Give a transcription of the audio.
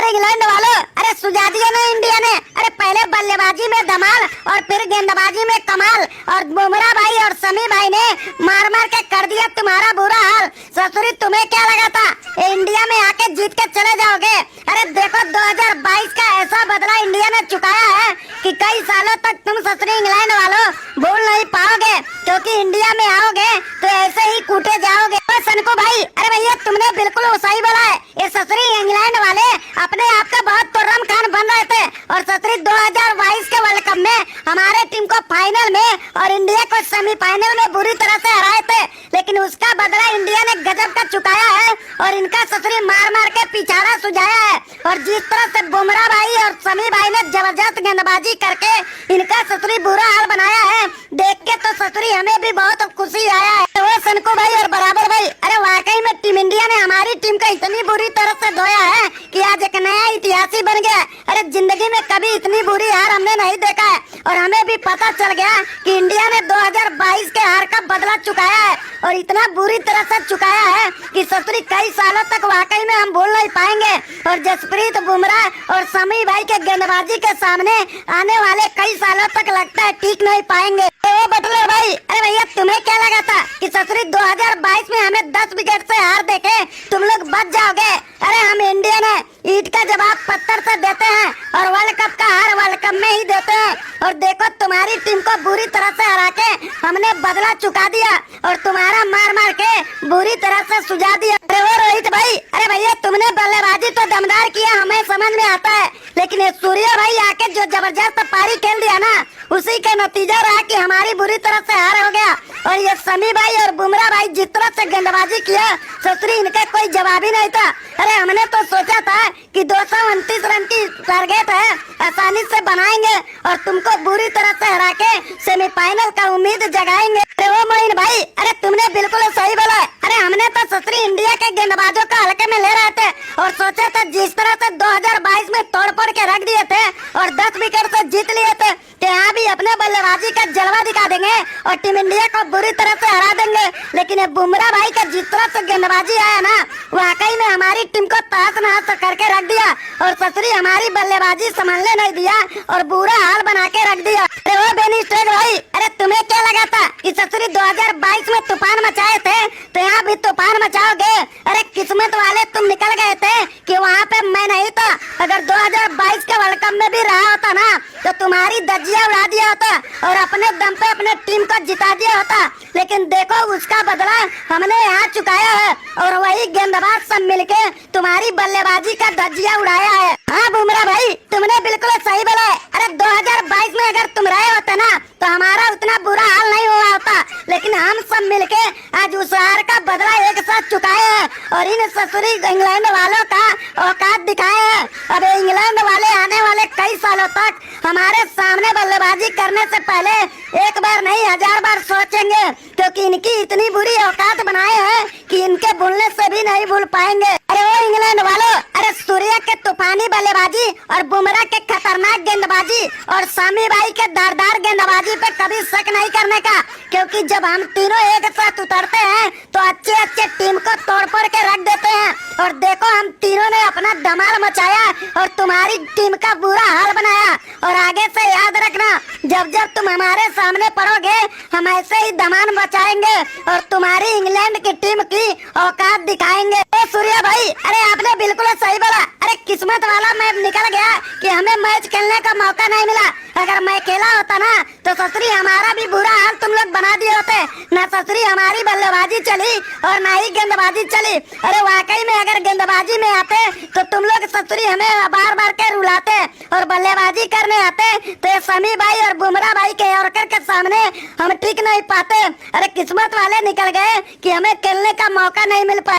अरे इंग्लैंड वालों, अरे सुझा दिया ना इंडिया ने। अरे पहले बल्लेबाजी में धमाल और फिर गेंदबाजी में कमाल, और बुमराह भाई और शमी भाई ने मार मार के कर दिया तुम्हारा बुरा हाल। ससुरी तुम्हें क्या लगा था इंडिया में आके जीत के चले जाओगे? अरे देखो 2022 का ऐसा बदला इंडिया ने चुकाया है कि कई सालों तक तुम ससुरी इंग्लैंड वालों भूल नहीं पाओगे, क्योंकि इंडिया में आओगे तो ऐसे ही कूटे जाओगे। सनको भाई, अरे भैया तुमने बिल्कुल सही बोला है। ये ससुरी इंग्लैंड वाले अपने आप का बहुत तुर्रम खान बन रहे थे, और ससुरी 2022 के वर्ल्ड कप में हमारे टीम को फाइनल में और इंडिया को सेमीफाइनल में बुरी तरह से हराए थे, लेकिन उसका बदला इंडिया ने गजब का चुकाया है और इनका ससुरी मार मार के पिछाड़ा सुझाया है। और जिस तरह से बुमराह भाई और शमी भाई ने जबरदस्त गेंदबाजी करके इनका ससुरी बुरा हाल बनाया है, देख के तो ससुरी हमें भी बहुत खुशी आया है। तो सनको भाई और बराबर भाई, अरे वाकई में टीम इंडिया ने हमारी टीम को इतनी बुरी तरह से धोया है कि आज एक नया इतिहास ही बन गया। अरे जिंदगी में कभी इतनी बुरी हार हमने नहीं देखा है, और हमें भी पता चल गया कि इंडिया ने 2022 के हार का बदला चुकाया है, और इतना बुरी तरह से चुकाया है कि ससुरी कई सालों तक वाकई में हम भूल नहीं पाएंगे। और जसप्रीत बुमराह और शमी भाई के गेंदबाजी के सामने आने वाले कई सालों तक लगता है टीक नहीं पाएंगे। तो बटलर भाई, अरे भैया तुम्हें क्या लगा था कि ससुरी 2022 में हमें 10 विकेट से हार देके तुम लोग बच जाओगे? अरे हम इंडिया ने ईंट का जवाब पत्थर से देते हैं, और वर्ल्ड कप का हार वर्ल्ड कप में ही देते हैं। और देखो तुम्हारी टीम को बुरी तरह से हरा के हमने बदला चुका दिया, और तुम्हारा मार मार के बुरी तरह से सुझा दिया। अरे वो रोहित भाई, अरे भैया तुमने बल्लेबाजी तो दमदार किया, हमें समझ में आता है, लेकिन ये सूर्य भाई आके जो जबरदस्त पारी खेल दिया ना, उसी का नतीजा रहा कि हमारी बुरी तरह से हार हो गया। और ये शमी भाई और बुमराह भाई जिस तरह से गेंदबाजी किया, ससुरी इनका कोई जवाब ही नहीं था। अरे हमने तो सोचा था कि 229 रन की टारगेट है, आसानी से बनाएंगे और तुमको बुरी तरह से हरा के सेमीफाइनल का उम्मीद जगाएंगे। अरे वो मोइन भाई, अरे तुमने बिल्कुल सही बोला। अरे हमने तो ससुरी इंडिया के गेंदबाजों का हल्के में ले रहे थे, और सोचा था जिस तरह से 2022 में तोड़ फोड़ के रख दिए थे और 10 विकेट से जीत लिए थे, कि यहाँ भी अपने बल्लेबाजी का जलवा दिखा देंगे और टीम इंडिया को बुरी तरह से हरा देंगे। लेकिन ये बुमराह भाई का जिस तरह से गेंदबाजी आया ना, वाकई में हमारी टीम को तहस नहस करके रख दिया, और ससुरी हमारी बल्लेबाजी संभालने नहीं दिया और बुरा हाल बना के रख दिया। अरे वो बेनी स्ट्रेक भाई, अरे तुम्हें क्या लगा था कि ससुरी 2022 में तूफान मचाए थे तो यहाँ भी तूफान मचाओगे? अरे किस्मत वाले तुम निकल गए थे कि वहाँ पे मैं नहीं था। अगर 2022 के वर्ल्ड कप में भी रहा होता ना, तो तुम्हारी धज्जियां उड़ा दिया होता और अपने दम पे अपने टीम को जिता दिया होता। लेकिन देखो उसका बदला हमने यहाँ चुकाया है, और वही गेंदबाज सब मिलके तुम्हारी बल्लेबाजी का धज्जियां उड़ाया है। हाँ बुमराह भाई, तुमने बिल्कुल सही बोला है। अरे 2022 में अगर तुम रहे होते ना, तो हमारा उतना बुरा हाल नहीं हुआ होता, लेकिन हम सब मिलके आज उस हार का बदला एक साथ चुकाए हैं, और इन ससुरी इंग्लैंड वालों का औकात दिखाए हैं। अब इंग्लैंड वाले आने वाले कई सालों तक हमारे सामने बल्लेबाजी करने से पहले एक बार नहीं 1000 बार सोचेंगे, क्योंकि इनकी इतनी बुरी औकात बनाए हैं कि इनके भूलने से भी नहीं भूल पाएंगे। अरे वो इंग्लैंड वालों, अरे सूर्य के तूफानी बल्लेबाजी और बुमराह के खतरनाक गेंदबाजी और शमी भाई के धारदार गेंदबाजी पे कभी शक नहीं करने का, क्योंकि जब हम तीनों एक साथ उतरते हैं तो अच्छे अच्छे टीम को तोड़ फोड़ के रख देते हैं। और देखो हम तीनों ने अपना धमाल मचाया और तुम्हारी टीम का बुरा हाल बनाया। और आगे से याद रखना, जब जब तुम हमारे सामने पड़ोगे हम ऐसे ही धमाल मचाएंगे और तुम्हारी इंग्लैंड की टीम की औकात दिखाएंगे। सूर्या भाई, अरे आपने बिल्कुल सही बोला। अरे किस्मत वाला मैं निकल गया कि हमें मैच खेलने का मौका नहीं मिला। अगर मैं खेला होता ना, तो ससुरी हमारा भी बुरा हाल तुम लोग बना दिए होते। ना ससुरी हमारी बल्लेबाजी चली और ना ही गेंदबाजी चली। अरे वाकई में अगर गेंदबाजी में आते तो तुम लोग ससुरी हमें बार बार के रुलाते, और बल्लेबाजी करने आते तो ये शमी भाई और बुमराह भाई के यॉर्कर के सामने हम टिक नहीं पाते। अरे किस्मत वाले निकल गए कि हमें खेलने का मौका नहीं मिल पाया।